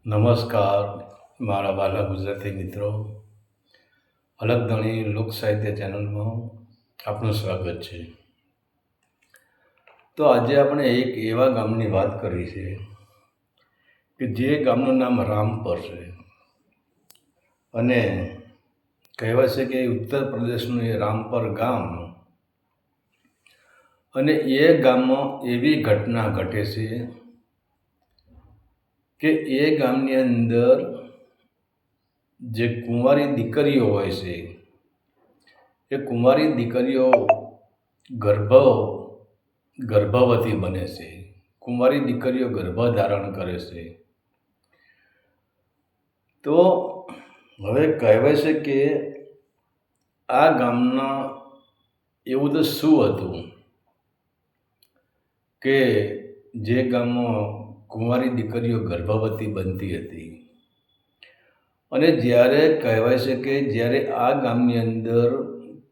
નમસ્કાર મારા વાલા ગુજરાતી મિત્રો. અલગધણી લોક સાહિત્ય ચેનલમાં આપનું સ્વાગત છે. તો આજે આપણે એક એવા ગામની વાત કરી છે કે જે ગામનું નામ રામપર છે અને કહેવાય છે કે ઉત્તર પ્રદેશનું એ રામપર ગામ, અને એ ગામમાં એવી ઘટના ઘટે છે કે એ ગામની અંદર જે કુંવારી દીકરીઓ હોય છે એ કુંવારી દીકરીઓ ગર્ભવતી બને છે. કુંવારી દીકરીઓ ગર્ભધારણ કરે છે. તો હવે કહેવાય છે કે આ ગામના એવું તો શું હતું કે જે ગામમાં કુંવારી દીકરીઓ ગર્ભવતી બનતી હતી. અને જ્યારે કહેવાય છે કે જ્યારે આ ગામની અંદર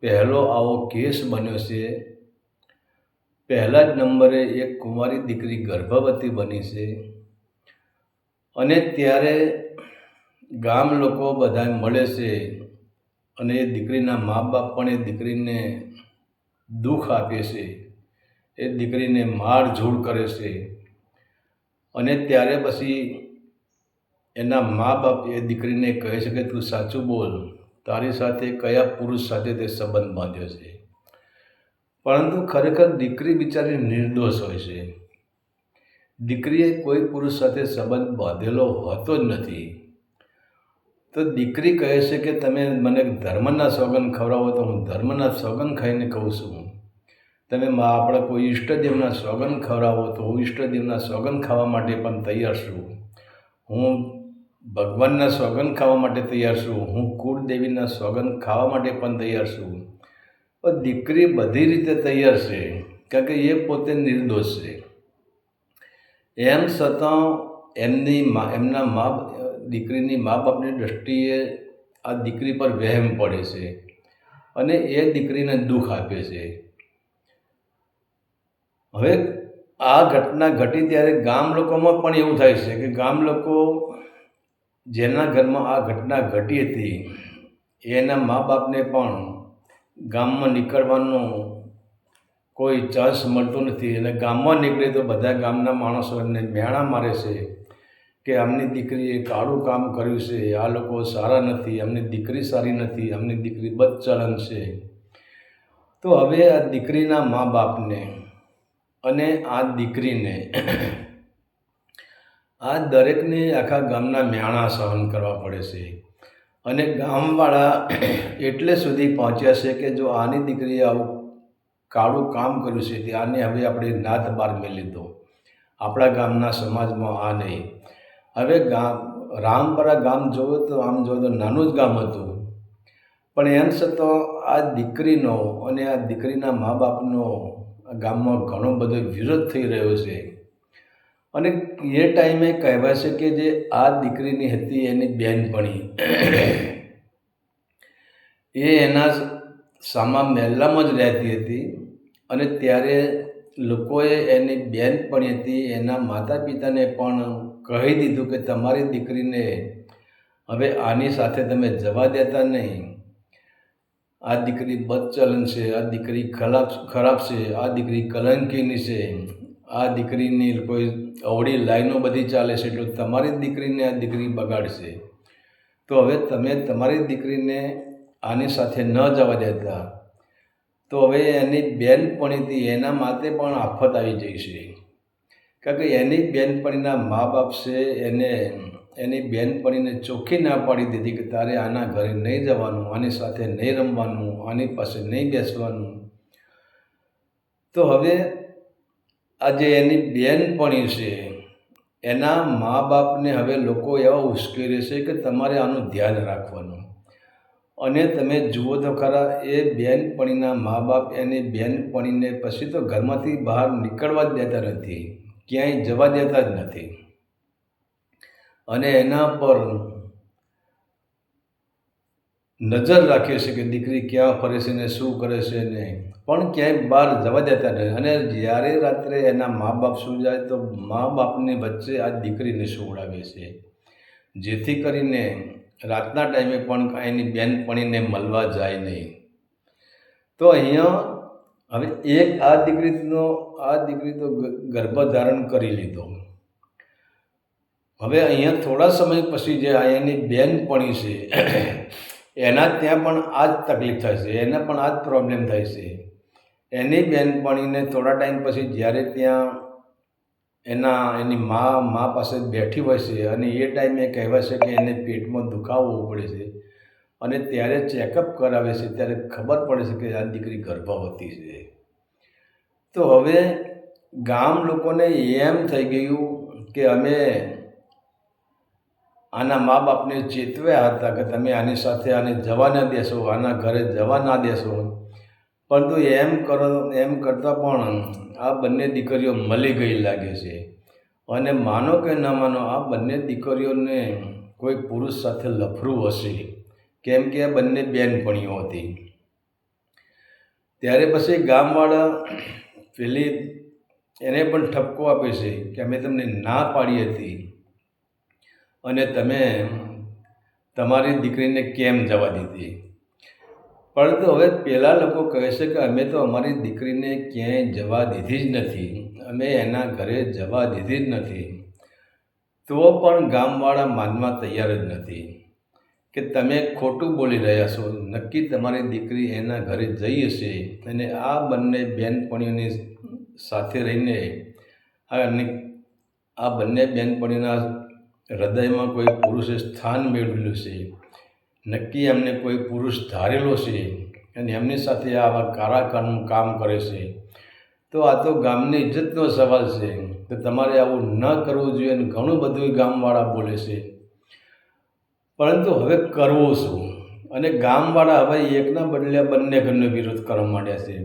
પહેલો આવો કેસ બન્યો છે, પહેલા જ નંબરે એક કુંવારી દીકરી ગર્ભવતી બની છે, અને ત્યારે ગામ લોકો બધા મળે છે અને એ દીકરીના મા બાપ પણ એ દીકરીને દુઃખ આપે છે, એ દીકરીને મારઝૂડ કરે છે. અને ત્યારે પછી એના મા બાપ એ દીકરીને કહે છે કે તું સાચું બોલ, તારી સાથે કયા પુરુષ સાથે તે સંબંધ બાંધ્યો છે. પરંતુ ખરેખર દીકરી બિચારી નિર્દોષ હોય છે. દીકરીએ કોઈ પુરુષ સાથે સંબંધ બાંધેલો હોતો જ નથી. તો દીકરી કહે છે કે તમે મને ધર્મના સોગંદ ખવડાવો તો હું ધર્મના સોગંદ ખાઈને કહું છું. તમે આપણા કોઈ ઈષ્ટદેવના સોગંદ ખવડાવો તો હું ઈષ્ટદેવના સોગંદ ખાવા માટે પણ તૈયાર છું. હું ભગવાનના સોગંદ ખાવા માટે તૈયાર છું. હું કુળદેવીના સોગંદ ખાવા માટે પણ તૈયાર છું. પણ દીકરી બધી રીતે તૈયાર છે, કારણ કે એ પોતે નિર્દોષ છે. એમ છતાં દીકરીની મા બાપની દૃષ્ટિએ આ દીકરી પર વહેમ પડે છે અને એ દીકરીને દુઃખ આપે છે. હવે આ ઘટના ઘટી ત્યારે ગામ લોકોમાં પણ એવું થાય છે કે ગામ લોકો જેના ઘરમાં આ ઘટના ઘટી હતી એના મા બાપને પણ ગામમાં નીકળવાનો કોઈ ચાન્સ મળતો નથી. અને ગામમાં નીકળે તો બધા ગામના માણસો એમને મેણા મારે છે કે આમની દીકરીએ કાળું કામ કર્યું છે, આ લોકો સારા નથી, અમની દીકરી સારી નથી, અમની દીકરી બદચલન છે. તો હવે આ દીકરીના મા બાપને અને આ દીકરીને આ દરેકને આખા ગામના મેણા સહન કરવા પડે છે. અને ગામવાળા એટલે સુધી પહોંચ્યા છે કે જો આની દીકરીએ આવું કાળું કામ કર્યું છે તે આને હવે આપણે નાત બાર મેલી દો, આપણા ગામના સમાજમાં આ નહીં. હવે રામપરા ગામ જોવો તો આમ જોવો તો નાનું જ ગામ હતું, પણ એમ છતાં આ દીકરીનો અને આ દીકરીના મા બાપનો ગામમાં ઘણો બધો વિરોધ થઈ રહ્યો છે. અને એ ટાઈમે કહેવાય છે કે જે આ દીકરીની હતી એની બહેનપણી એ એના સામા મહેલામાં જ રહેતી હતી. અને ત્યારે લોકોએ એની બહેનપણી હતી એના માતા પિતાને પણ કહી દીધું કે તમારી દીકરીને હવે આની સાથે તમે જવા દેતા નહીં. આ દીકરી બદચલન છે, આ દીકરી ખરાબ છે, આ દીકરી કલંકીની છે, આ દીકરીની કોઈ અવળી લાઈનો બધી ચાલે છે, એટલે તમારી દીકરીને આ દીકરી બગાડશે. તો હવે તમે તમારી દીકરીને આની સાથે ન જવા દેતા તો હવે એની બહેનપણીથી એના માટે પણ આફત આવી જશે. કારણ કે એની બહેનપણીના મા બાપ છે એને એની બહેનપણીને ચોખ્ખી ના પાડી દીધી કે તારે આના ઘરે નહીં જવાનું, આની સાથે નહીં રમવાનું, આની પાસે નહીં બેસવાનું. તો હવે આ જે એની બહેનપણી છે એના મા બાપને હવે લોકો એવા ઉશ્કેરે છે કે તમારે આનું ધ્યાન રાખવાનું. અને તમે જુઓ તો ખરા એ બહેનપણીના મા બાપ એની બહેનપણીને પછી તો ઘરમાંથી બહાર નીકળવા જ દેતા નથી, ક્યાંય જવા દેતા જ નથી. અને એના પર નજર રાખે છે કે દીકરી ક્યાં ફરે છે ને શું કરે છે ને, પણ ક્યાંય બહાર જવા દેતા નથી. અને જ્યારે રાત્રે એના મા બાપ સૂઈ જાય તો મા બાપની વચ્ચે આ દીકરીને સુવડાવે છે. જેથી કરીને રાતના ટાઈમે પણ એની બેનપણીને મળવા જાય નહીં. તો અહીંયા હવે એક આ દીકરી તો ગર્ભધારણ કરી લીધો. હવે અહીંયા થોડા સમય પછી જે એની બેનપણી છે એના ત્યાં પણ આ જ તકલીફ થાય છે, એને પણ આ જ પ્રોબ્લેમ થાય છે. એની બેનપણીને થોડા ટાઈમ પછી જ્યારે ત્યાં એની મા પાસે બેઠી હોય છે અને એ ટાઈમે કહેવાય છે કે એને પેટમાં દુખાવો પડે છે અને ત્યારે ચેકઅપ કરાવે છે ત્યારે ખબર પડે છે કે આ દીકરી ગર્ભવતી છે. તો હવે ગામ લોકોને એમ થઈ ગયું કે અમે આના મા બાપને ચેતવ્યા હતા કે તમે આની સાથે આને જવા ના દેશો, આના ઘરે જવા ના દેશો, પરંતુ એમ કરતાં પણ આ બંને દીકરીઓ મળી ગઈ લાગે છે. અને માનો કે ન માનો, આ બંને દીકરીઓને કોઈ પુરુષ સાથે લફરું હશે, કેમ કે આ બંને બેનપણીઓ હતી. ત્યારે પછી ગામવાળા પેલી એને પણ ઠપકો આપે છે કે અમે તમને ના પાડી હતી અને તમે તમારી દીકરીને કેમ જવા દીધી. પરંતુ હવે પેલા લોકો કહે છે કે અમે તો અમારી દીકરીને ક્યાંય જવા દીધી જ નથી, અમે એના ઘરે જવા દીધી જ નથી. તો પણ ગામવાળા માનવા તૈયાર જ નથી કે તમે ખોટું બોલી રહ્યા છો. નક્કી તમારી દીકરી એના ઘરે જઈ હશે અને આ બંને બેનપણીઓની સાથે રહીને આ બંને બેનપણીના હૃદયમાં કોઈ પુરુષે સ્થાન મેળવેલું છે. નક્કી એમને કોઈ પુરુષ ધારેલો છે અને એમની સાથે આવા કારા કામ કરે છે. તો આ તો ગામની ઇજ્જતનો સવાલ છે કે તમારે આવું ન કરવું જોઈએ અને ઘણું બધું ગામવાળા બોલે છે. પરંતુ હવે કરવું શું? અને ગામવાળા હવે એકના બદલે બંને ઘરનો વિરોધ કરવા માંડ્યા છે.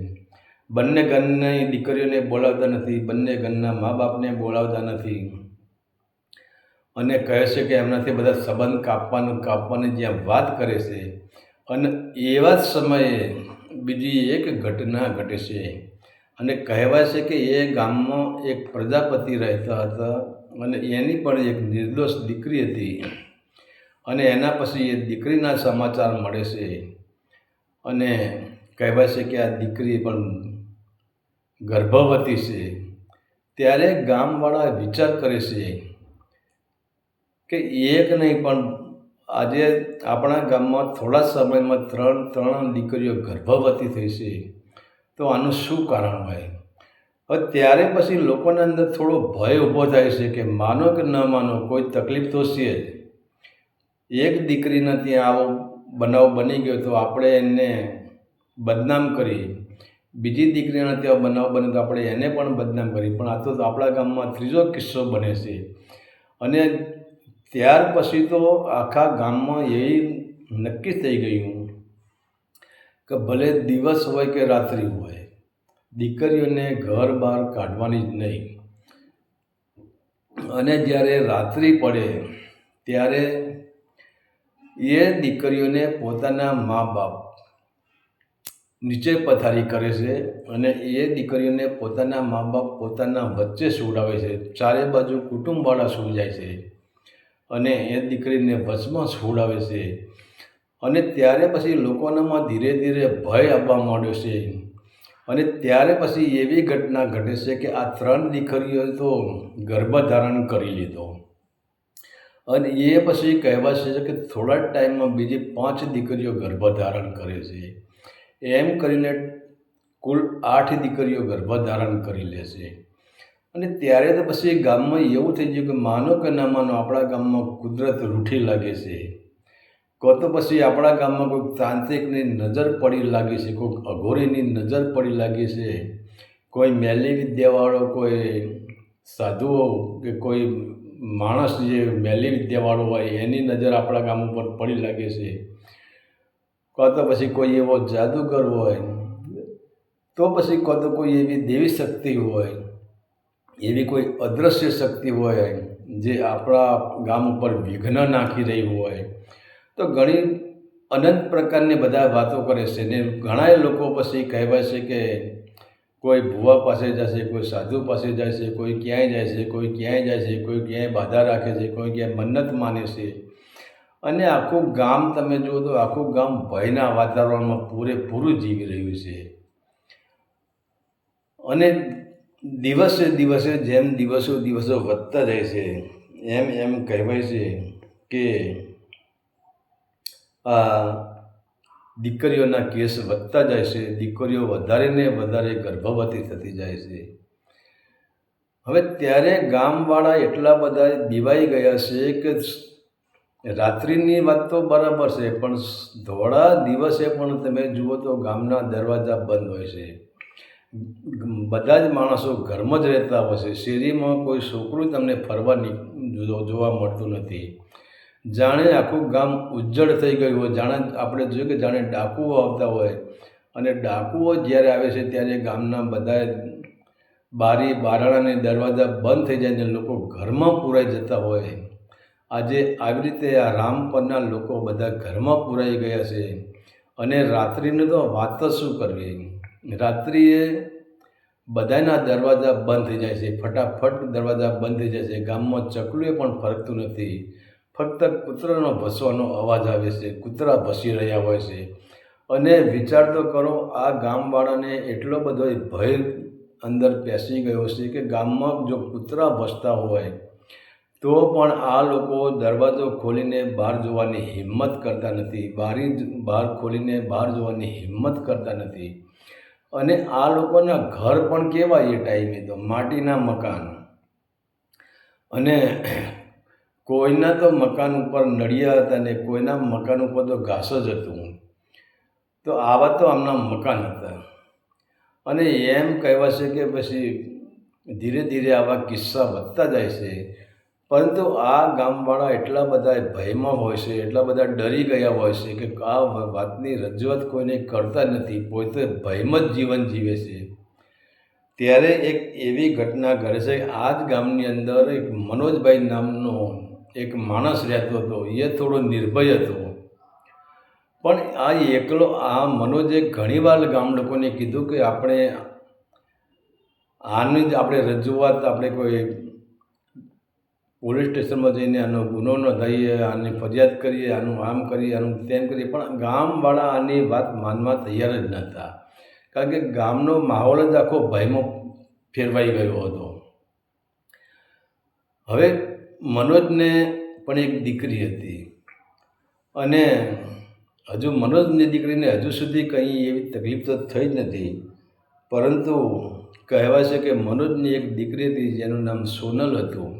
બંને ઘરની દીકરીઓને બોલાવતા નથી, બંને ઘરના મા બાપને બોલાવતા નથી અને કહે છે કે એમનાથી બધા સંબંધ કાપવાની જ્યાં વાત કરે છે. અને એવા જ સમયે બીજી એક ઘટના ઘટે છે અને કહેવાય છે કે એ ગામમાં એક પ્રજાપતિ રહેતા હતા અને એની પણ એક નિર્દોષ દીકરી હતી. અને એના પછી એ દીકરીના સમાચાર મળે છે અને કહેવાય છે કે આ દીકરી પણ ગર્ભવતી છે. ત્યારે ગામવાળા વિચાર કરે છે કે એક નહીં પણ આજે આપણા ગામમાં થોડા સમયમાં ત્રણ દીકરીઓ ગર્ભવતી થઈ છે. તો આનું શું કારણ હોય? હવે ત્યારે પછી લોકોના અંદર થોડો ભય ઊભો થાય છે કે માનો કે ન માનો, કોઈ તકલીફ તો છે જ. એક દીકરીને ત્યાં આવો બનાવ બની ગયો તો આપણે એને બદનામ કરી, બીજી દીકરીના ત્યાં બનાવ બને તો આપણે એને પણ બદનામ કરી. પણ આ તો આપણા ગામમાં ત્રીજો કિસ્સો બને છે. અને ત્યાર પછી તો આખા ગામમાં એ નક્કી થઈ ગયું કે ભલે દિવસ હોય કે રાત્રિ હોય, દીકરીઓને ઘર બહાર કાઢવાની જ નહીં. અને જ્યારે રાત્રિ પડે ત્યારે એ દીકરીઓને પોતાના મા બાપ નીચે પથારી કરે છે અને એ દીકરીઓને પોતાના મા બાપ પોતાના વચ્ચે સુવડાવે છે. ચારે બાજુ કુટુંબવાળા સૂઈ જાય છે અને એ દીકરીને વચમાં સુવડાવે છે. અને ત્યારે પછી લોકોનામાં ધીરે ધીરે ભય આવવા માંડ્યો છે. અને ત્યારે પછી એવી ઘટના ઘટે છે કે આ ત્રણ દીકરીઓએ તો ગર્ભધારણ કરી લીધો. અને એ પછી કહેવાય છે કે થોડા જ ટાઈમમાં બીજી 5 દીકરીઓ ગર્ભધારણ કરે છે. એમ કરીને કુલ 8 દીકરીઓ ગર્ભધારણ કરી લે છે. અને ત્યારે તો પછી ગામમાં એવું થઈ ગયું કે માનો કે ન માનો, આપણા ગામમાં કુદરત રૂઠી લાગે છે. તો પછી આપણા ગામમાં કોઈક તાંત્રિકની નજર પડી લાગી છે, કોઈક અઘોરીની નજર પડી લાગી છે, કોઈ મેલી વિદ્યાવાળો, કોઈ સાધુઓ કે કોઈ માણસ જે મેલી વિદ્યાવાળો હોય એની નજર આપણા ગામ ઉપર પડી લાગે છે. તો પછી કોઈ એવો જાદુગર હોય, તો પછી તો કોઈ એવી દેવી શક્તિ હોય, એવી કોઈ અદૃશ્ય શક્તિ હોય જે આપણા ગામ ઉપર વિઘ્ન નાખી રહી હોય. તો ઘણી અનંત પ્રકારની બધા વાતો કરે છે ને ઘણા લોકો પછી કહેવાય છે કે કોઈ ભૂવા પાસે જશે, કોઈ સાધુ પાસે જાય છે, કોઈ ક્યાંય જાય છે, કોઈ ક્યાંય જાય છે, કોઈ ક્યાંય બાધા રાખે છે, કોઈ ક્યાંય મન્નત માને છે. અને આખું ગામ તમે જુઓ તો આખું ગામ ભયના વાતાવરણમાં પૂરેપૂરું જીવી રહ્યું છે. અને દિવસે દિવસે જેમ દિવસો વધતા જાય છે એમ કહેવાય છે કે આ દીકરીઓના કેસ વધતા જાય છે, દીકરીઓ વધારે ને વધારે ગર્ભવતી થતી જાય છે. હવે ત્યારે ગામવાળા એટલા બધા બીવાઈ ગયા છે કે રાત્રિની વાત તો બરાબર છે, પણ ધોળા દિવસે પણ તમે જુઓ તો ગામના દરવાજા બંધ હોય છે. બધા જ માણસો ઘરમાં જ રહેતા હોય છે. શેરીમાં કોઈ છોકરું તમને ફરવા જોવા મળતું નથી. જાણે આખું ગામ ઉજ્જડ થઈ ગયું હોય. જાણે આપણે જોયું કે જાણે ડાકુઓ આવતા હોય, અને ડાકુઓ જ્યારે આવે છે ત્યારે ગામના બધા બારી બારણાને દરવાજા બંધ થઈ જાય ને લોકો ઘરમાં પૂરાઈ જતા હોય. આજે આવી રીતે આ રામપરના લોકો બધા ઘરમાં પૂરાઈ ગયા છે. અને રાત્રિની તો વાત જ શું કરવી. રાત્રિએ બધાના દરવાજા બંધ થઈ જાય છે, ફટાફટ દરવાજા બંધ થઈ જાય છે. ગામમાં ચકલુએ પણ ફરકતું નથી, ફક્ત કૂતરાનો ભસવાનો અવાજ આવે છે. કૂતરા ભસી રહ્યા હોય છે. અને વિચાર તો કરો, આ ગામવાળાને એટલો બધો ભય અંદર પેસી ગયો છે કે ગામમાં જો કૂતરા ભસતા હોય તો પણ આ લોકો દરવાજો ખોલીને બહાર જોવાની હિંમત કરતા નથી, બારી બહાર ખોલીને બહાર જોવાની હિંમત કરતા નથી. અને આ લોકોના ઘર પણ કેવા એ ટાઈમે તો માટીના મકાન, અને કોઈના તો મકાન ઉપર નળિયા હતા ને કોઈના મકાન ઉપર તો ઘાસ જ હતું. તો આવા તો આમના મકાન હતા. અને એમ કહેવાશે કે પછી ધીરે ધીરે આવા કિસ્સા વધતા જાય છે. પરંતુ આ ગામવાળા એટલા બધા ભયમાં હોય છે, એટલા બધા ડરી ગયા હોય છે કે આ વાતની રજૂઆત કોઈને કરતા નથી, પોતે ભયમાં જ જીવન જીવે છે. ત્યારે એક એવી ઘટના ઘટે છે. આ જ ગામની અંદર એક મનોજભાઈ નામનો એક માણસ રહેતો હતો. એ થોડો નિર્ભય હતો, પણ આ એકલો આ મનોજે ઘણીવાર ગામ લોકોને કીધું કે આપણે આની જ આપણે રજૂઆત આપણે કોઈ પોલીસ સ્ટેશનમાં જઈને આનો ગુનો નોંધાવીએ, આની ફરિયાદ કરીએ, આનું આમ કરીએ, આનું તેમ કરીએ, પણ ગામવાળા આની વાત માનવા તૈયાર જ નહોતા. કારણ કે ગામનો માહોલ જ આખો ભયમાં ફેરવાઈ ગયો હતો. હવે મનોજને પણ એક દીકરી હતી, અને હજુ મનોજની દીકરીને હજુ સુધી કંઈ એવી તકલીફ તો થઈ જ નથી. પરંતુ કહેવાય છે કે મનોજની એક દીકરી હતી જેનું નામ સોનલ હતું.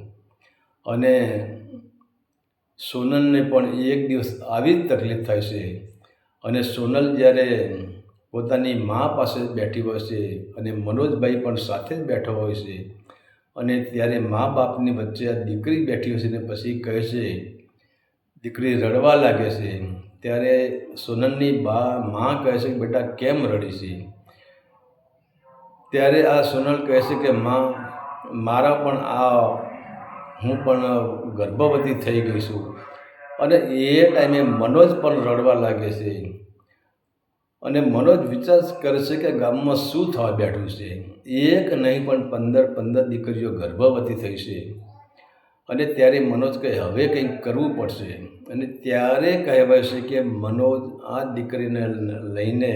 અને સોનલને પણ એક દિવસ આવી જ તકલીફ થાય છે. અને સોનલ જ્યારે પોતાની મા પાસે બેઠી હોય છે અને મનોજભાઈ પણ સાથે જ બેઠો હોય છે, અને ત્યારે મા બાપની વચ્ચે આ દીકરી બેઠી હોય છે ને પછી કહે છે, દીકરી રડવા લાગે છે. ત્યારે સોનલની મા કહે છે કે બેટા કેમ રડી છે? ત્યારે આ સોનલ કહે છે કે માં, મારા પણ હું પણ ગર્ભવતી થઈ ગઈ છું. અને એ ટાઈમે મનોજ પણ રડવા લાગે છે. અને મનોજ વિચાર કરે છે કે ગામમાં શું થવા બેઠું છે. એક નહીં પણ 15 દીકરીઓ ગર્ભવતી થઈ છે. અને ત્યારે મનોજ કહે હવે કંઈક કરવું પડશે. અને ત્યારે કહેવાય છે કે મનોજ આ દીકરીને લઈને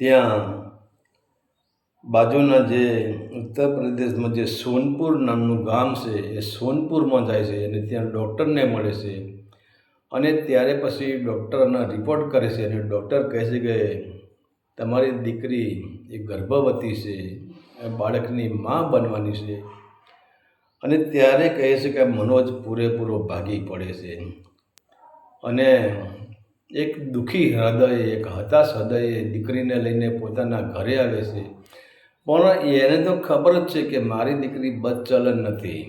ત્યાં બાજુના જે ઉત્તર પ્રદેશમાં જે સોનપુર નામનું ગામ છે એ સોનપુરમાં જાય છે, અને ત્યાં ડૉક્ટરને મળે છે. અને ત્યારે પછી ડૉક્ટરના રિપોર્ટ કરે છે, અને ડૉક્ટર કહે છે કે તમારી દીકરી એ ગર્ભવતી છે, બાળકની મા બનવાની છે. અને ત્યારે કહે છે કે મનોજ પૂરેપૂરો ભાગી પડે છે. અને એક દુઃખી હૃદય, એક હતાશ હૃદય દીકરીને લઈને પોતાના ઘરે આવે છે. પણ એને તો ખબર જ છે કે મારી દીકરી બદચલન નથી,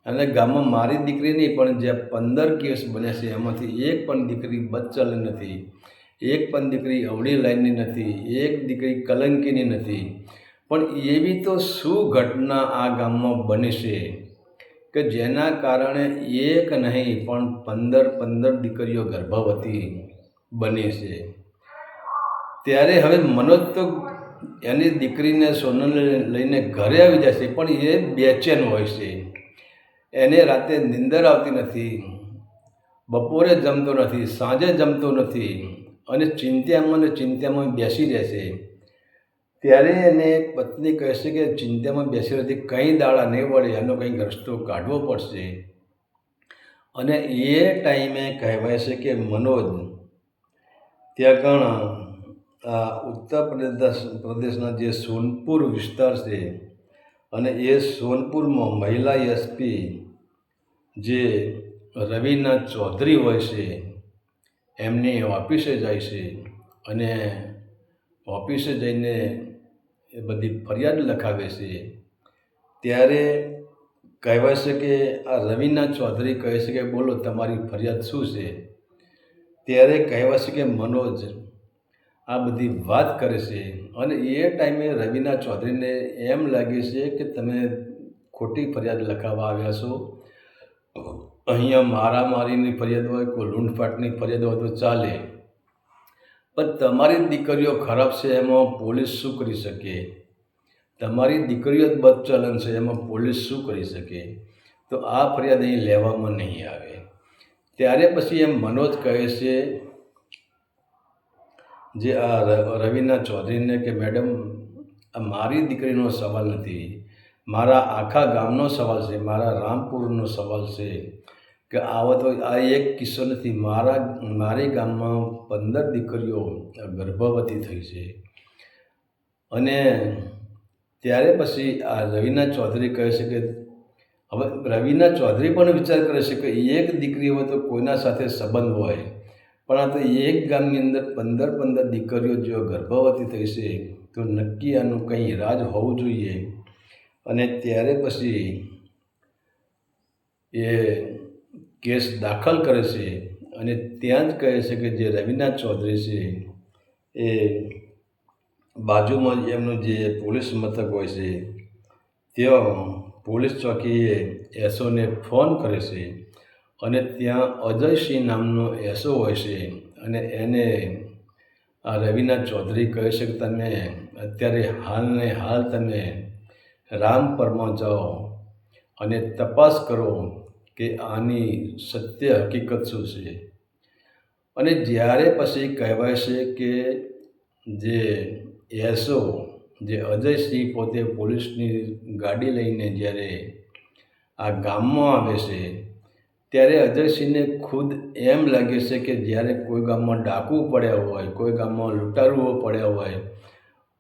અને ગામમાં મારી દીકરી નહીં પણ જે 15 કેસ બને છે એમાંથી એક પણ દીકરી બદચલન નથી, એક પણ દીકરી અવળી લાઈનની નથી, એક દીકરી કલંકીની નથી. પણ એવી તો શું ઘટના આ ગામમાં બની છે કે જેના કારણે એક નહીં પણ 15 દીકરીઓ ગર્ભવતી બની છે. ત્યારે હવે મનોજ તો એની દીકરીને સોનલને લઈને ઘરે આવી જાય છે, પણ એ બેચેન હોય છે. એને રાતે નીંદર આવતી નથી, બપોરે જમતો નથી, સાંજે જમતો નથી અને ચિંતામાં બેસી રહે છે. ત્યારે એને પત્ની કહે છે કે ચિંતામાં બેસી રહેતી કંઈ દાડા નહીં વળે, એનો કંઈક રસ્તો કાઢવો પડશે. અને એ ટાઈમે કહેવાય છે કે મનોજ ત્યાં કણ ઉત્તર પ્રદેશના જે સોનપુર વિસ્તાર છે, અને એ સોનપુરમાં મહિલા એસપી જે રવિના ચૌધરી હોય છે એમની ઓફિસે જાય છે, અને ઓફિસે જઈને એ બધી ફરિયાદ લખાવે છે. ત્યારે કહેવાય છે કે આ રવિના ચૌધરી કહે છે કે બોલો તમારી ફરિયાદ શું છે. ત્યારે કહેવાય છે કે મનોજ આ બધી વાત કરે છે, અને એ ટાઈમે રવિના ચૌધરીને એમ લાગે છે કે તમે ખોટી ફરિયાદ લખાવવા આવ્યા છો. અહીંયા મારામારીની ફરિયાદ હોય, કોઈ લૂંટફાટની ફરિયાદ હોય તો ચાલે, પણ તમારી દીકરીઓ ખરાબ છે એમાં પોલીસ શું કરી શકે? તમારી દીકરીઓ જ બદચલન છે એમાં પોલીસ શું કરી શકે? તો આ ફરિયાદ અહીં લેવામાં નહીં આવે. ત્યારે પછી એમ મનોજ કહે છે જે આ રવિના ચૌધરીને કે મેડમ આ મારી દીકરીનો સવાલ નથી, મારા આખા ગામનો સવાલ છે, મારા રામપુરનો સવાલ છે કે આવો તો આ એક કિસ્સો નથી, મારી ગામમાં 15 દીકરીઓ ગર્ભવતી થઈ છે. અને ત્યારે પછી આ રવિના ચૌધરી કહે છે કે હવે રવિના ચૌધરી પણ વિચાર કરે છે કે એક દીકરી હોય તો કોઈના સાથે સંબંધ હોય, પણ આ તો એક ગામની અંદર 15 દીકરીઓ જો ગર્ભવતી થઈ છે તો નક્કી આનું કંઈ રાજ હોવું જોઈએ. અને ત્યારે પછી એ કેસ દાખલ કરે છે, અને ત્યાં જ કહે છે કે જે રવિના ચૌધરી છે એ બાજુમાં એમનું જે પોલીસ મથક હોય છે ત્યાં પોલીસ ચોકીએ એસઓને ફોન કરે છે, અને ત્યાં અજયસિંહ નામનો એસઓ હોય છે, અને એને આ રવિના ચૌધરી કહે છે કે તમે અત્યારે હાલને હાલ તમે રામપરમાં જાઓ અને તપાસ કરો કે આની સત્ય હકીકત શું છે. અને જ્યારે પછી કહેવાય છે કે જે એસઓ જે અજયસિંહ પોતે પોલીસની ગાડી લઈને જ્યારે આ ગામમાં આવે છે, ત્યારે અજયસિંહને ખુદ એમ લાગે છે કે જ્યારે કોઈ ગામમાં ડાકુ પડ્યા હોય, કોઈ ગામમાં લૂંટારુઓ પડ્યા હોય,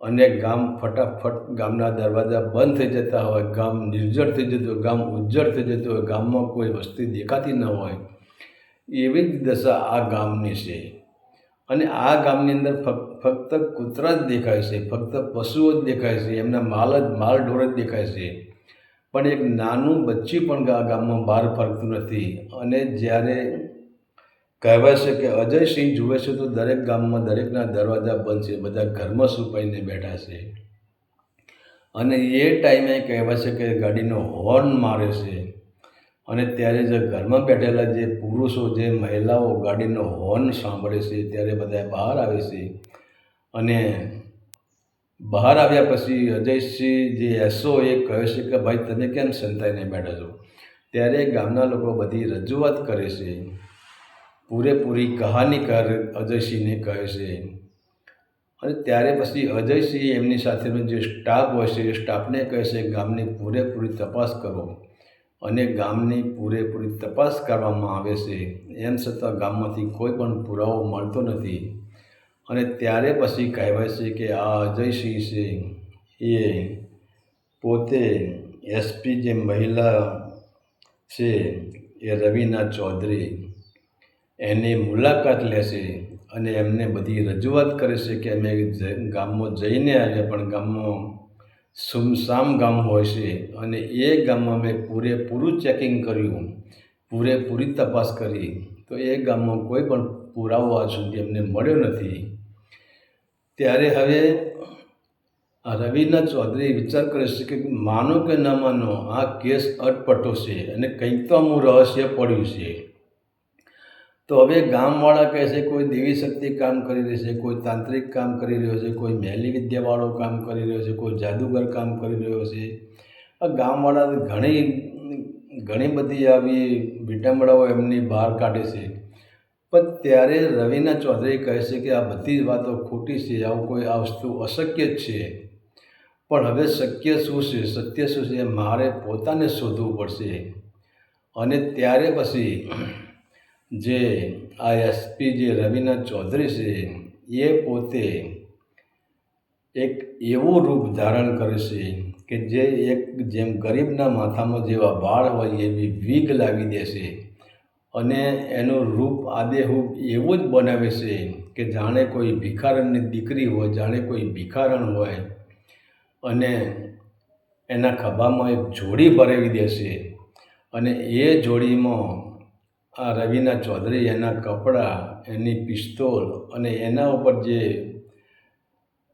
અને ગામ ફટાફટ ગામના દરવાજા બંધ થઈ જતા હોય, ગામ નિર્જળ થઈ જતું હોય, ગામ ઉજ્જળ થઈ જતું હોય, ગામમાં કોઈ વસ્તી દેખાતી ન હોય, એવી જ દશા આ ગામની છે. અને આ ગામની અંદર ફક્ત કૂતરા જ દેખાય છે, ફક્ત પશુઓ જ દેખાય છે, એમના માલ ઢોર જ દેખાય છે, પણ એક નાનું બચ્ચું પણ આ ગામમાં બહાર ફરતું નથી. અને જ્યારે કહેવાય છે કે અજયસિંહ જુએ છે તો દરેક ગામમાં દરેકના દરવાજા બંધ છે, બધા ઘરમાં છુપાઈને બેઠા છે. અને એ ટાઈમે કહેવાય છે કે ગાડીનો હોર્ન મારે છે, અને ત્યારે જે ઘરમાં બેઠેલા જે પુરુષો જે મહિલાઓ ગાડીનો હોર્ન સાંભળે છે ત્યારે બધા બહાર આવે છે. અને બહાર આવ્યા પછી અજયસિંહ જે એસઓ એ કહે છે કે ભાઈ તમે કેમ સંતાઈને બેઠા છો? ત્યારે ગામના લોકો બધી રજૂઆત કરે છે, પૂરેપૂરી કહાની અજયસિંહને કહે છે. અને ત્યારે પછી અજયસિંહ એમની સાથેનો જે સ્ટાફ હોય છે એ સ્ટાફને કહે છે ગામની પૂરેપૂરી તપાસ કરો, અને ગામની પૂરેપૂરી તપાસ કરવામાં આવે છે. એમ છતાં ગામમાંથી કોઈ પણ પુરાવો મળતો નથી. અને ત્યારે પછી કહેવાય છે કે આ અજયસિંહ છે એ પોતે એસપી જે મહિલા છે એ રવિના ચૌધરી એની મુલાકાત લે છે, અને એમને બધી રજૂઆત કરે છે કે અમે ગામમાં જઈને આવ્યા, પણ ગામમાં સુમસામ ગામ હોય છે, અને એ ગામમાં મેં પૂરેપૂરું ચેકિંગ કર્યું, પૂરેપૂરી તપાસ કરી, તો એ ગામમાં કોઈ પણ પુરાવો આજ સુધી અમને મળ્યો નથી. ત્યારે હવે આ રવિના ચૌધરી વિચાર કરે છે કે માનો કે ન માનો આ કેસ અટપટો છે, અને કંઈક તો આનું રહસ્ય પડ્યું છે. તો હવે ગામવાળા કહે છે કોઈ દેવી શક્તિ કામ કરી રહી છે, કોઈ તાંત્રિક કામ કરી રહ્યો છે, કોઈ મહેલી વિદ્યાવાળો કામ કરી રહ્યો છે, કોઈ જાદુગર કામ કરી રહ્યો છે. આ ગામવાળા ઘણી બધી આવી વિટંબણાઓ એમની બહાર કાઢે છે. પણ ત્યારે રવિના ચૌધરી કહે છે કે આ બધી જ વાતો ખોટી છે, આવું કોઈ આ વસ્તુ અશક્ય જ છે. પણ હવે શક્ય શું છે, સત્ય શું છે, મારે પોતાને શોધવું પડશે. અને ત્યારે પછી જે આ એસપી જે રવિના ચૌધરી છે એ પોતે એક એવું રૂપ ધારણ કરે છે કે જે જેમ ગરીબના માથામાં જેવા વાળ હોય એવી વીગ લાવી દે છે. અને એનું રૂપ આદેહૂબ એવું જ બનાવે છે કે જાણે કોઈ ભિખારણની દીકરી હોય, જાણે કોઈ ભિખારણ હોય. અને એના ખભામાં એક જોડી ભરાવી દે છે. અને એ જોડીમાં આ રવિના ચૌધરી એના કપડાં, એની પિસ્તોલ અને એના ઉપર જે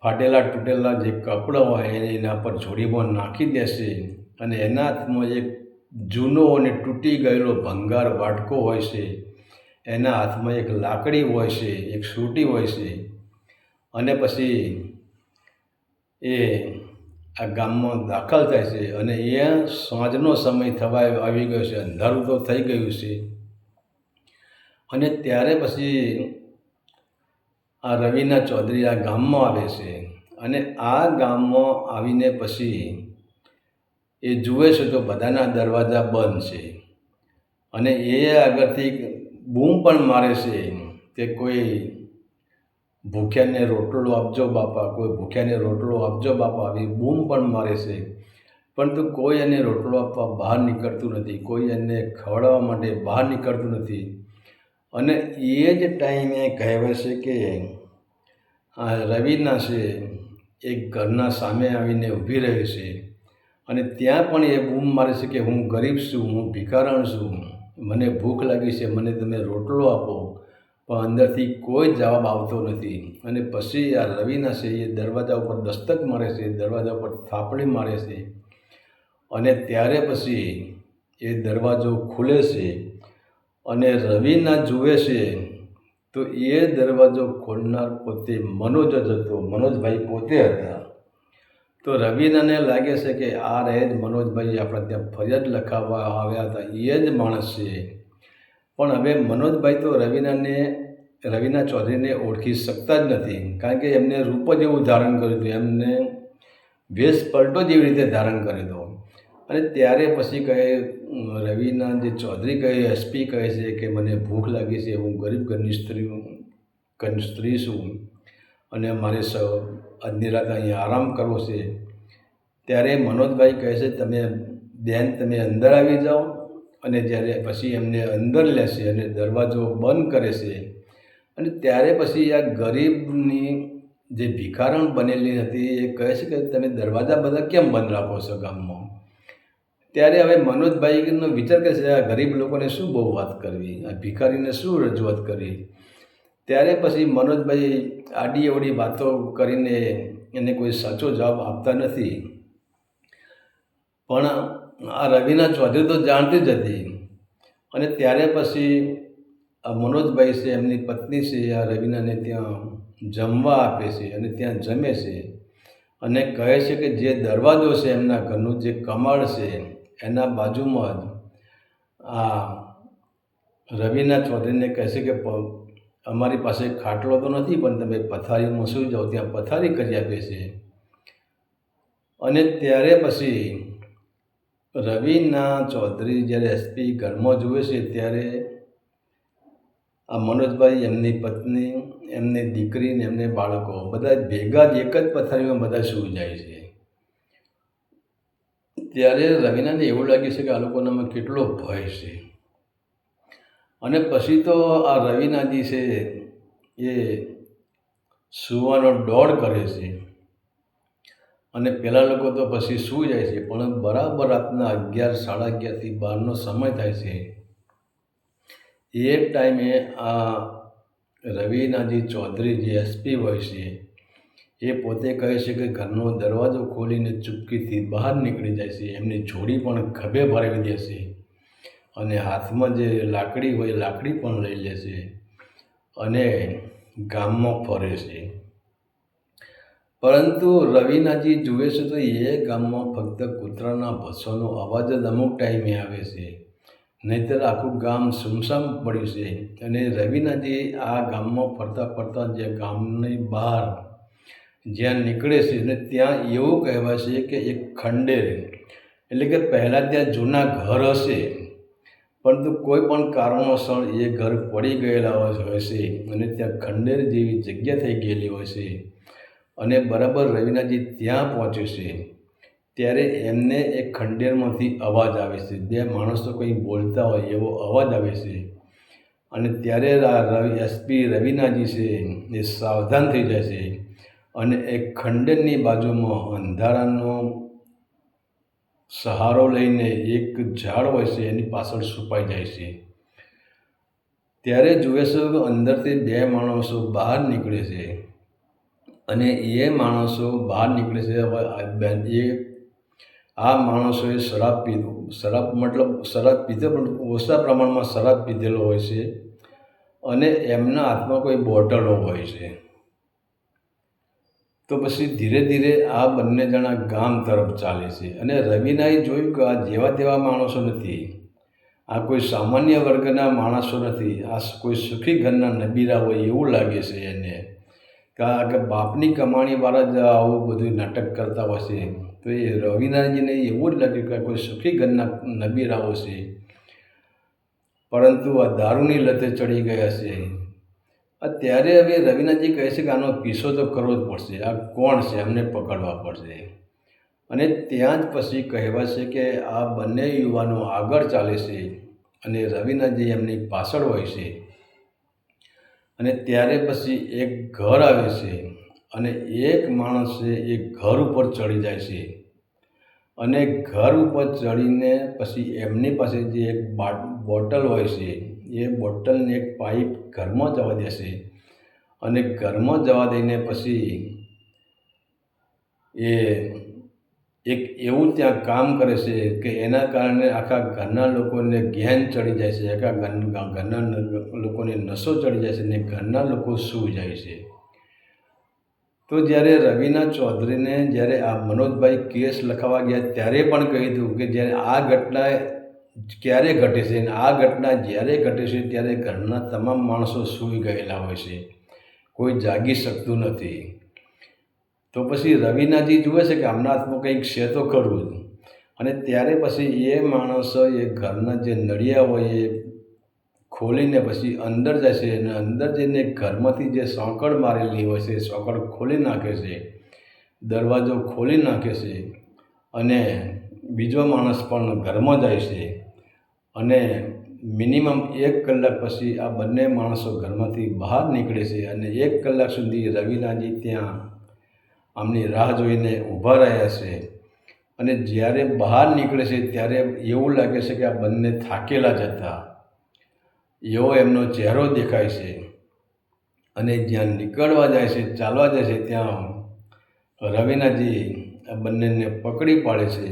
ફાટેલા તૂટેલા જે કપડાં હોય એને એના પર જોડીમાં નાખી દેશે. અને એના હાથમાં એક જૂનો અને તૂટી ગયેલો ભંગાર વાટકો હોય છે, એના હાથમાં એક લાકડી હોય છે, એક સૂટી હોય છે. અને પછી એ આ ગામમાં દાખલ થાય છે. અને એ સાંજનો સમય થવા આવી ગયો છે, અંધારું તો થઈ ગયું છે. અને ત્યારે પછી આ રવિના ચૌધરી આ ગામમાં આવે છે. અને આ ગામમાં આવીને પછી એ જુએ છે તો બધાના દરવાજા બંધ છે. અને એ આગળથી બૂમ પણ મારે છે કે કોઈ ભૂખ્યાને રોટલો આપજો બાપા, કોઈ ભૂખ્યાને રોટલો આપજો બાપા, આવી બૂમ પણ મારે છે. પરંતુ કોઈ એને રોટલો આપવા બહાર નીકળતું નથી, કોઈ એને ખવડાવવા માટે બહાર નીકળતું નથી. અને એ જ ટાઈમે કહેવાય છે કે આ રવિના છે એક ઘરના સામે આવીને ઊભી રહે છે. અને ત્યાં પણ એ બૂમ મારે છે કે હું ગરીબ છું, હું ભિખારણ છું, મને ભૂખ લાગી છે, મને તમે રોટલો આપો. પણ અંદરથી કોઈ જવાબ આવતો નથી. અને પછી આ રવિના છે એ દરવાજા ઉપર દસ્તક મારે છે, દરવાજા ઉપર થાપડી મારે છે. અને ત્યારે પછી એ દરવાજો ખુલે છે. અને રવિના જુએ છે તો એ દરવાજો ખોલનાર પોતે મનોજ જ હતો, મનોજભાઈ પોતે હતા. તો રવિનાને લાગે છે કે આ રહે જ મનોજભાઈ આપણે ત્યાં ફરિયાદ લખાવવા આવ્યા હતા, એ જ માણસ છે. પણ હવે મનોજભાઈ તો રવિના ચૌધરીને ઓળખી શકતા જ નથી, કારણ કે એમને રૂપ જ એવું ધારણ કર્યું હતું, એમને વેશ પલટો જ એવી રીતે ધારણ કર્યો હતો. અને ત્યારે પછી કહે રવિના જે ચૌધરી કહે, એસપી કહે છે કે મને ભૂખ લાગી છે, હું ગરીબ ઘરની સ્ત્રી છું અને મારે આજની રાત અહીંયા આરામ કરવો છે. ત્યારે મનોજભાઈ કહે છે તમે અંદર આવી જાઓ. અને જ્યારે પછી એમને અંદર લેશે અને દરવાજો બંધ કરે છે. અને ત્યારે પછી આ ગરીબની જે ભિખારણ બનેલી હતી એ કહે છે કે તમે દરવાજા બધા કેમ બંધ રાખો છો ગામમાં. ત્યારે હવે મનોજભાઈનો વિચાર કરે છે આ ગરીબ લોકોને શું બહુ વાત કરવી, આ ભિખારીને શું રજૂઆત કરવી. ત્યારે પછી મનોજભાઈ આડી અવડી વાતો કરીને એને કોઈ સાચો જવાબ આપતા નથી. પણ આ રવિના ચૌધરી તો જાણતી જ હતી. અને ત્યારે પછી આ મનોજભાઈ છે એમની પત્ની છે આ રવિનાને ત્યાં જમવા આપે છે. અને ત્યાં જમે છે. અને કહે છે કે જે દરવાજો છે એમના ઘરનું જે કમાડ છે એના બાજુમાં જ આ રવિના ચૌધરીને કહે છે કે અમારી પાસે ખાટલો તો નથી, પણ તમે પથારીમાં સૂઈ જાઓ, ત્યાં પથારી કરી આપે છે. અને ત્યારે પછી રવિના ચૌધરી જ્યારે એસપી ઘરમાં જુએ છે ત્યારે આ મનોજભાઈ, એમની પત્ની, એમની દીકરી ને એમને બાળકો બધા ભેગા જ એક જ પથારીમાં બધા સૂઈ જાય છે. ત્યારે રવિનાને એવું લાગે છે કે આ લોકોનામાં કેટલો ભય છે. અને પછી તો આ રવિનાજી છે એ સૂવાનો દોડ કરે છે. અને પેલા લોકો તો પછી સૂઈ જાય છે. પણ બરાબર રાતના 11, 11:30 થી 12નો સમય થાય છે. એ ટાઈમે આ રવિનાજી ચૌધરી જે એસપી હોય છે એ પોતે કહે છે કે ઘરનો દરવાજો ખોલીને ચૂપકીથી બહાર નીકળી જાય છે. એમની જોડી પણ ખભે ભરાવી દે છે. અને હાથમાં જે લાકડી હોય એ લાકડી પણ લઈ લે છે અને ગામમાં ફરે છે. પરંતુ રવિનાજી જુએ છે તો એ ગામમાં ફક્ત કૂતરાના ભસવાનો અવાજ જ અમુક ટાઈમે આવે છે, નહીંતર આખું ગામ સુમસામ પડ્યું છે. અને રવિનાજી આ ગામમાં ફરતા ફરતા જે ગામની બહાર જ્યાં નીકળે છે અને ત્યાં એવું કહેવાય છે કે એક ખંડેર એટલે કે પહેલાં ત્યાં જૂના ઘર હશે, પરંતુ કોઈ પણ કારણોસર એ ઘર પડી ગયેલા હોય છે અને ત્યાં ખંડેર જેવી જગ્યા થઈ ગયેલી હોય છે. અને બરાબર રવિનાજી ત્યાં પહોંચે છે ત્યારે એમને એક ખંડેરમાંથી અવાજ આવે છે, બે માણસો કંઈ બોલતા હોય એવો અવાજ આવે છે. અને ત્યારે એસપી રવિનાજી છે એ સાવધાન થઈ જાય છે અને એક ખંડેરની બાજુમાં અંધારાનો સહારો લઈને એક ઝાડ હોય છે એની પાછળ છુપાઈ જાય છે. ત્યારે જુએ છે તો અંદરથી બે માણસો બહાર નીકળે છે અને એ માણસો બહાર નીકળે છે. હવે આ માણસોએ શરાબ પીધો પણ ઓછા પ્રમાણમાં શરાબ પીધેલો હોય છે અને એમના હાથમાં કોઈ બોટલો હોય છે. તો પછી ધીરે ધીરે આ બંને જણા ગામ તરફ ચાલે છે અને રવિનાએ જોયું કે આ જેવા તેવા માણસો નથી, આ કોઈ સામાન્ય વર્ગના માણસો નથી, આ કોઈ સુખી ઘરના નબીરા હોય એવું લાગે છે એને. કારણ કે બાપની કમાણીવાળા જ આવું બધું નાટક કરતા હોય છે. તો એ રવિનાજીને એવું જ લાગ્યું કે કોઈ સુખી ઘરના નબીરાઓ છે, પરંતુ આ દારૂની લતે ચડી ગયા છે. ત્યારે હવે રવિનાજી કહે છે કે આનો પીછો તો કરવો જ પડશે, આ કોણ છે એમને પકડવા પડશે. અને ત્યાં જ પછી કહેવાય છે કે આ બંને યુવાનો આગળ ચાલે છે અને રવિનાજી એમની પાછળ હોય છે. અને ત્યારે પછી એક ઘર આવે છે અને એક માણસ છે એ ઘર ઉપર ચડી જાય છે અને ઘર ઉપર ચડીને પછી એમની પાસે જે એક બોટલ હોય છે એ બોટલને એક પાઇપ ઘરમાં જવા દેશે અને ઘરમાં જવા દઈને પછી એ એક એવું ત્યાં કામ કરે છે કે એના કારણે આખા ઘરના લોકોને ઘેન ચડી જાય છે, આખા ઘરના લોકોને નશો ચડી જાય છે અને ઘરના લોકો સૂઈ જાય છે. તો જ્યારે રવિના ચૌધરીને જ્યારે આ મનોજભાઈ કેસ લખાવા ગયા ત્યારે પણ કહી દીધું કે જ્યારે આ ઘટના ક્યારે ઘટે છે અને આ ઘટના જ્યારે ઘટે છે ત્યારે ઘરના તમામ માણસો સૂઈ ગયેલા હોય છે, કોઈ જાગી શકતું નથી. તો પછી રવિનાજી જુએ છે કે આમના હાથમાં કંઈક છે તો ખરું જ. અને ત્યારે પછી એ માણસો એ ઘરના જે નળિયા હોય એ ખોલીને પછી અંદર જાય છે અને અંદર જઈને ઘરમાંથી જે સાંકળ મારેલી હોય છે એ સાંકળ ખોલી નાખે છે, દરવાજો ખોલી નાખે છે અને બીજો માણસ પણ ઘરમાં જાય છે. અને મિનિમમ 1 કલાક પછી આ બંને માણસો ઘરમાંથી બહાર નીકળે છે અને 1 કલાક સુધી રવિનાજી ત્યાં આમની રાહ જોઈને ઊભા રહ્યા છે. અને જ્યારે બહાર નીકળે છે ત્યારે એવું લાગે છે કે આ બંને થાકેલા જ હતા એવો એમનો ચહેરો દેખાય છે. અને જ્યાં નીકળવા જાય છે, ચાલવા જાય છે, ત્યાં રવિનાજી આ બંનેને પકડી પાડે છે.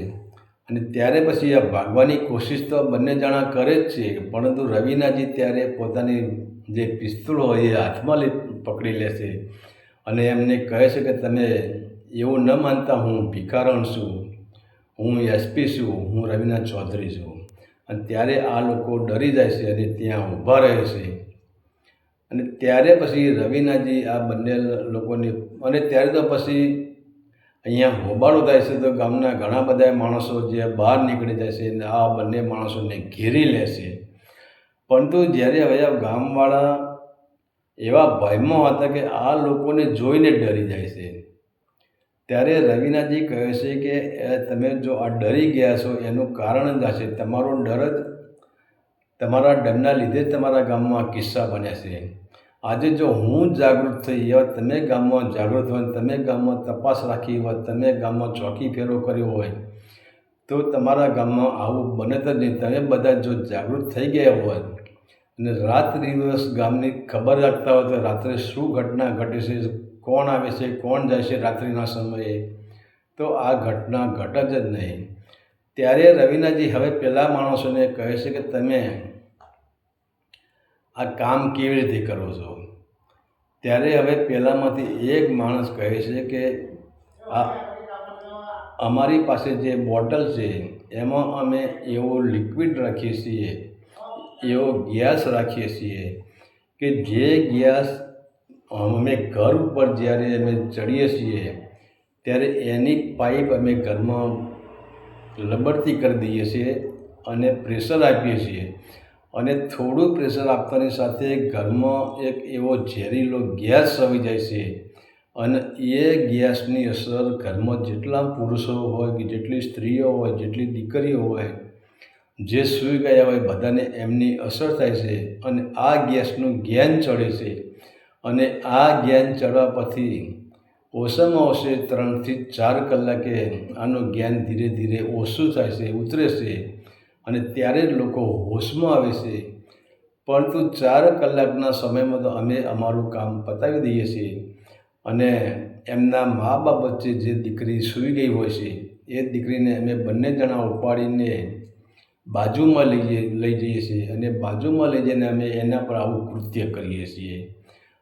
અને ત્યારે પછી આ ભાગવાની કોશિશ તો બંને જણા કરે જ છે, પરંતુ રવિનાજી ત્યારે પોતાની જે પિસ્તોલ હોય એ હાથમાં પકડી લે છે અને એમને કહે છે કે તમે એવું ન માનતા, હું ભિખારણ છું, હું એસપી છું, હું રવિના ચૌધરી છું. અને ત્યારે આ લોકો ડરી જાય છે અને ત્યાં ઊભા રહે છે. અને ત્યારે પછી રવિનાજી આ બંને લોકોને અને ત્યારે તો પછી અહીંયા હોબાળો થાય છે તો ગામના ઘણા બધા માણસો જે બહાર નીકળી જાય છે અને આ બંને માણસોને ઘેરી લે છે. પરંતુ જ્યારે હવે આ ગામવાળા એવા ભયમાં હતા કે આ લોકોને જોઈને ડરી જાય છે. ત્યારે રવિનાજી કહે છે કે તમે જો આ ડરી ગયા છો એનું કારણ જ આ છે, તમારો ડર જ, તમારા ડરના લીધે જ તમારા ગામમાં કિસ્સા બન્યા છે. આજે જો હું જાગૃત થઈ એવા તમે ગામમાં જાગૃત હોય, તમે ગામમાં તપાસ રાખી હોય, તમે ગામમાં ચોકી ફેરો કર્યો હોય તો તમારા ગામમાં આવું બને જ નહીં. તમે બધા જો જાગૃત થઈ ગયા હોય અને રાત દિવસ ગામની ખબર રાખતા હોય તો રાત્રે શું ઘટના ઘટે છે, કોણ આવે છે, કોણ જાય છે રાત્રિના સમયે, તો આ ઘટના ઘટે જ નહીં. ત્યારે રવિનાજી હવે પેલા માણસોને કહે છે કે તમે આ કામ કેવી રીતે કરો છો? ત્યારે હવે પહેલાંમાંથી એક માણસ કહે છે કે આ અમારી પાસે જે બોટલ છે એમાં અમે એવો લિક્વિડ રાખીએ છીએ, એવો ગેસ રાખીએ છીએ કે જે ગેસ અમે ઘર ઉપર જ્યારે અમે ચડીએ છીએ ત્યારે એની પાઇપ અમે ઘરમાં લબડતી કરી દઈએ છીએ અને પ્રેશર આપીએ છીએ, અને થોડું પ્રેશર આપતાની સાથે ઘરમાં એક એવો ઝેરીલો ગેસ આવી જાય છે, અને એ ગેસની અસર ઘરમાં જેટલા પુરુષો હોય કે જેટલી સ્ત્રીઓ હોય, જેટલી દીકરીઓ હોય, જે સૂઈ ગયા હોય, બધાને એમની અસર થાય છે અને આ ગેસનું જ્ઞાન ચડે છે. અને આ જ્ઞાન ચડવા પછી ઓછામાં ઓછે 3 થી 4 કલાકે આનું જ્ઞાન ધીરે ધીરે ઓછું થાય છે, ઉતરે છે, અને ત્યારે જ લોકો હોશમાં આવે છે. પરંતુ 4 કલાકના સમયમાં તો અમે અમારું કામ પતાવી દઈએ છીએ, અને એમના મા બાપ વચ્ચે જે દીકરી સૂઈ ગઈ હોય છે એ દીકરીને અમે બંને જણા ઉપાડીને બાજુમાં લઈ જઈએ છીએ, અને બાજુમાં લઈ જઈને અમે એના પર આવું કૃત્ય કરીએ છીએ.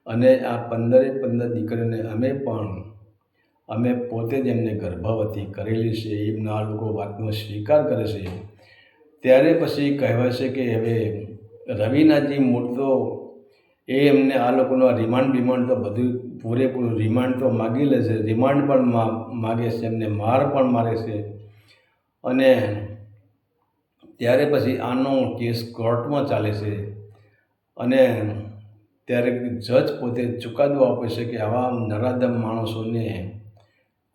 અને આ 15 દીકરીઓને અમે પોતે જ એમને ગર્ભવતી કરેલી છે. એમના આ લોકો વાતનો સ્વીકાર કરે છે. ત્યારે પછી કહેવાય છે કે હવે રવિનાજી મૂળ તો એમને આ લોકોનો રિમાન્ડ તો બધું પૂરેપૂરું રિમાન્ડ તો માગી લે છે, રિમાન્ડ પણ માગે છે, એમને માર પણ મારે છે. અને ત્યારે પછી આનો કેસ કોર્ટમાં ચાલે છે, અને ત્યારે જજ પોતે ચુકાદો આપે છે કે આવા નરાધમ માણસોને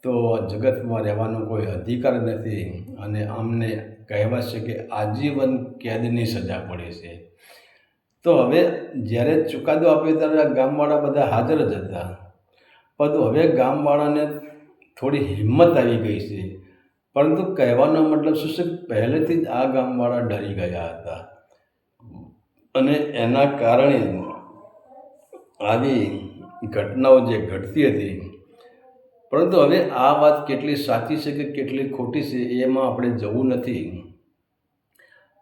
તો જગતમાં રહેવાનો કોઈ અધિકાર નથી, અને અમને કહેવાય છે કે આજીવન કેદની સજા પડે છે. તો હવે જ્યારે ચુકાદો આપ્યો ત્યારે ગામવાળા બધા હાજર જ હતા, પરંતુ હવે ગામવાળાને થોડી હિંમત આવી ગઈ છે. પરંતુ કહેવાનો મતલબ શું છે, પહેલેથી જ આ ગામવાળા ડરી ગયા હતા, અને એના કારણે આવી ઘટનાઓ જે ઘટતી હતી. પરંતુ હવે આ વાત કેટલી સાચી છે કે કેટલી ખોટી છે એમાં આપણે જવું નથી,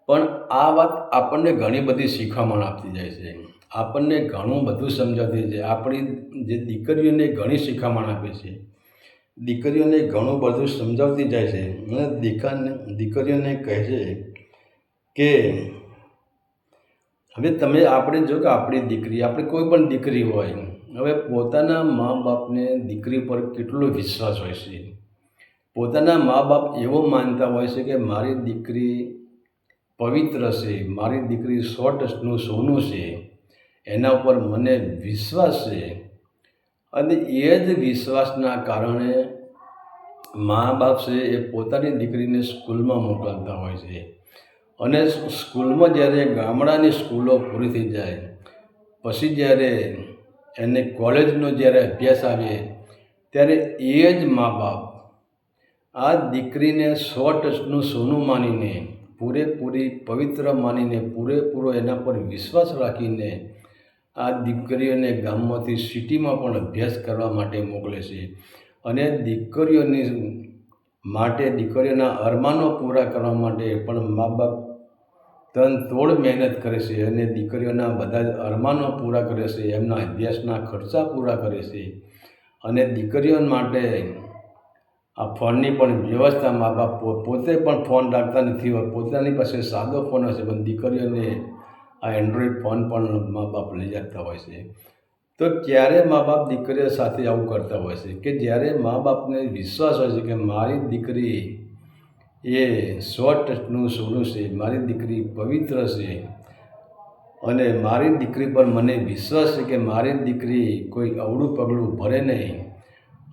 પણ આ વાત આપણને ઘણી બધી શીખવામણ આપતી જાય છે, આપણને ઘણું બધું સમજાવતી છે. આપણી જે દીકરીઓને ઘણી શીખવામણ આપે છે, દીકરીઓને ઘણું બધું સમજાવતી જાય છે, અને દીકરીઓને કહે છે કે હવે તમે આપણે જો કે આપણી દીકરી, આપણી કોઈ પણ દીકરી હોય, હવે પોતાના મા બાપને દીકરી પર કેટલો વિશ્વાસ હોય છે. પોતાના મા બાપ એવો માનતા હોય છે કે મારી દીકરી પવિત્ર છે, મારી દીકરી 100% સોનું છે, એના ઉપર મને વિશ્વાસ છે. અને એ જ વિશ્વાસના કારણે મા બાપ છે એ પોતાની દીકરીને સ્કૂલમાં મોકલતા હોય છે, અને સ્કૂલમાં જ્યારે ગામડાની સ્કૂલો પૂરી થઈ જાય પછી જ્યારે એને કોલેજનો જ્યારે અભ્યાસ આવે ત્યારે એ જ મા બાપ આ દીકરીને 100% સોનું માનીને, પૂરેપૂરી પવિત્ર માનીને, પૂરેપૂરો એના પર વિશ્વાસ રાખીને આ દીકરીઓને ગામમાંથી સિટીમાં પણ અભ્યાસ કરવા માટે મોકલે છે. અને દીકરીઓની માટે, દીકરીઓના અરમાનો પૂરા કરવા માટે પણ મા બાપ તનતોડ મહેનત કરે છે, અને દીકરીઓના બધા જ અરમાનો પૂરા કરે છે, એમના અભ્યાસના ખર્ચા પૂરા કરે છે. અને દીકરીઓ માટે આ ફોનની પણ વ્યવસ્થા મા બાપ પોતે પણ ફોન રાખતા નથી હોય, પોતાની પાસે સાદો ફોન હશે, પણ દીકરીઓને આ એન્ડ્રોઈડ ફોન પણ મા બાપ લઈ જતા હોય છે. તો ક્યારે મા બાપ દીકરીઓ સાથે આવું કરતા હોય છે કે જ્યારે મા બાપને વિશ્વાસ હોય છે કે મારી દીકરી એ 100% સોનું છે, મારી દીકરી પવિત્ર છે, અને મારી દીકરી પર મને વિશ્વાસ છે કે મારી દીકરી કોઈ અવળું પગલું ભરે નહીં.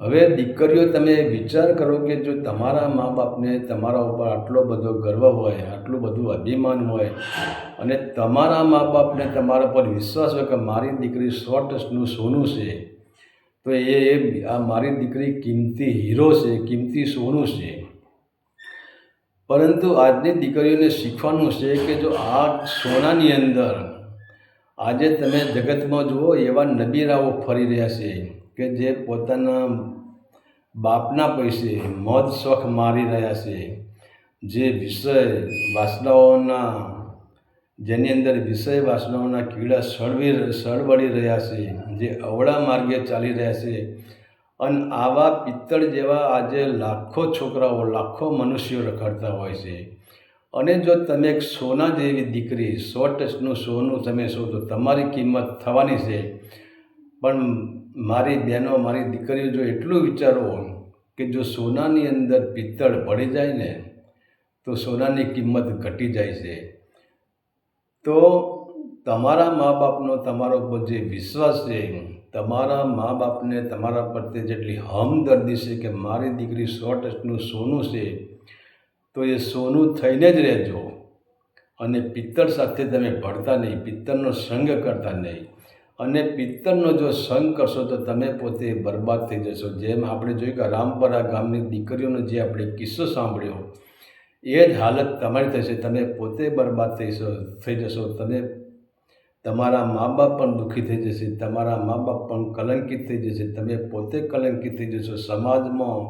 હવે દીકરીઓ તમે વિચાર કરો કે જો તમારા મા બાપને તમારા ઉપર આટલો બધો ગર્વ હોય, આટલું બધું અભિમાન હોય, અને તમારા મા બાપને તમારા પર વિશ્વાસ હોય કે મારી દીકરી 100% સોનું છે, તો આ મારી દીકરી કિંમતી હીરો છે, કિંમતી સોનું છે. પરંતુ આજની દીકરીઓને શીખવાનું છે કે જો આ સોનાની અંદર આજે તમે જગતમાં જુઓ એવા નબીરાઓ ફરી રહ્યા છે કે જે પોતાના બાપના પૈસે મોજ શોખ મારી રહ્યા છે, જે વિષય વાસનાઓના જેની અંદર વિષય વાસનાઓના કીડા સળવળી રહ્યા છે, જે અવળા માર્ગે ચાલી રહ્યા છે, અને આવા પિત્તળ જેવા આજે લાખો છોકરાઓ, લાખો મનુષ્યો રખડતા હોય છે. અને જો તમે એક સોના જેવી દીકરી 100% સોનું તમે છો તો તમારી કિંમત થવાની છે. પણ મારી બહેનો, મારી દીકરીઓ, જો એટલું વિચારો કે જો સોનાની અંદર પિત્તળ ભળી જાય ને તો સોનાની કિંમત ઘટી જાય છે. તો તમારા મા બાપનો તમારા ઉપર જે વિશ્વાસ છે, તમારા મા બાપને તમારા પ્રત્યે જેટલી હમદર્દી છે કે મારી દીકરી 100% સોનું છે, તો એ સોનું થઈને જ રહેજો. અને પિત્તળ સાથે તમે ભળતા નહીં, પિત્તળનો સંગ કરતા નહીં. અને પિત્તળનો જો સંગ કરશો તો તમે પોતે બરબાદ થઈ જશો. જેમ આપણે જોયું કે રામપરા ગામની દીકરીઓનો જે આપણે કિસ્સો સાંભળ્યો, એ જ હાલત તમારી થશે. તમે પોતે બરબાદ થઈ જશો. તમે તમારા મા બાપ પણ દુઃખી થઈ જશે, તમારા મા બાપ પણ કલંકિત થઈ જશે, તમે પોતે કલંકિત થઈ જશો. સમાજમાં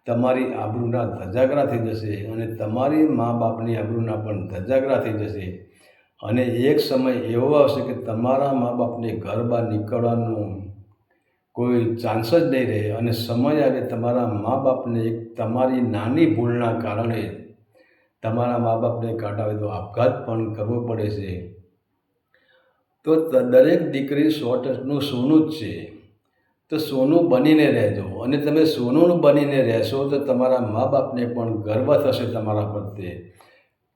તમારી આબરૂના ધજાગરા થઈ જશે અને તમારી મા બાપની આબરૂના પણ ધજાગરા થઈ જશે. અને એક સમય એવો આવશે કે તમારા મા બાપને ઘર બહાર નીકળવાનું કોઈ ચાન્સ જ નહીં રહે. અને સમય આવે તમારા મા બાપને એક તમારી નાની ભૂલના કારણે તમારા મા બાપને કાંટાવે તો આપઘાત પણ કરવો પડે છે. તો દરેક દીકરી 100% સોનું જ છે. તો સોનું બનીને રહેજો. અને તમે સોનું બનીને રહેશો તો તમારા મા બાપને પણ ગર્વ થશે તમારા પ્રત્યે.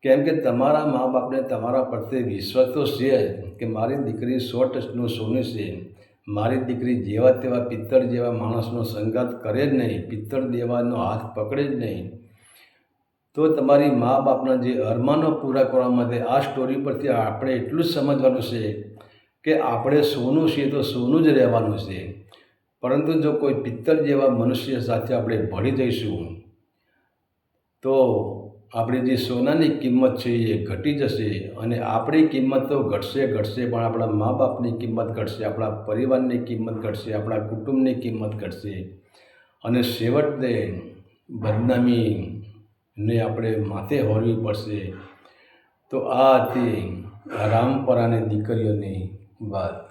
કેમ કે તમારા મા બાપને તમારા પ્રત્યે વિશ્વાસ તો છે કે મારી દીકરી 100% સોનું છે. મારી દીકરી જેવા તેવા પિત્તળ જેવા માણસનો સંગાત કરે જ નહીં, પિત્તળ દેવાનો હાથ પકડે જ નહીં. તો તમારી મા બાપના જે અરમાનો પૂરા કરવા માટે આ સ્ટોરી પરથી આપણે એટલું જ સમજવાનું છે કે આપણે સોનું છીએ તો સોનું જ રહેવાનું છે. પરંતુ જો કોઈ પિત્તળ જેવા મનુષ્ય સાથે આપણે ભળી જઈશું તો આપણી જે સોનાની કિંમત છે એ ઘટી જશે. અને આપણી કિંમત તો ઘટશે પણ આપણા મા બાપની કિંમત ઘટશે, આપણા પરિવારની કિંમત ઘટશે, આપણા કુટુંબની કિંમત ઘટશે. અને છેવટે બદનામીને આપણે માથે હોરવી પડશે. તો આ હતી રામપરાની દીકરીઓની વાત.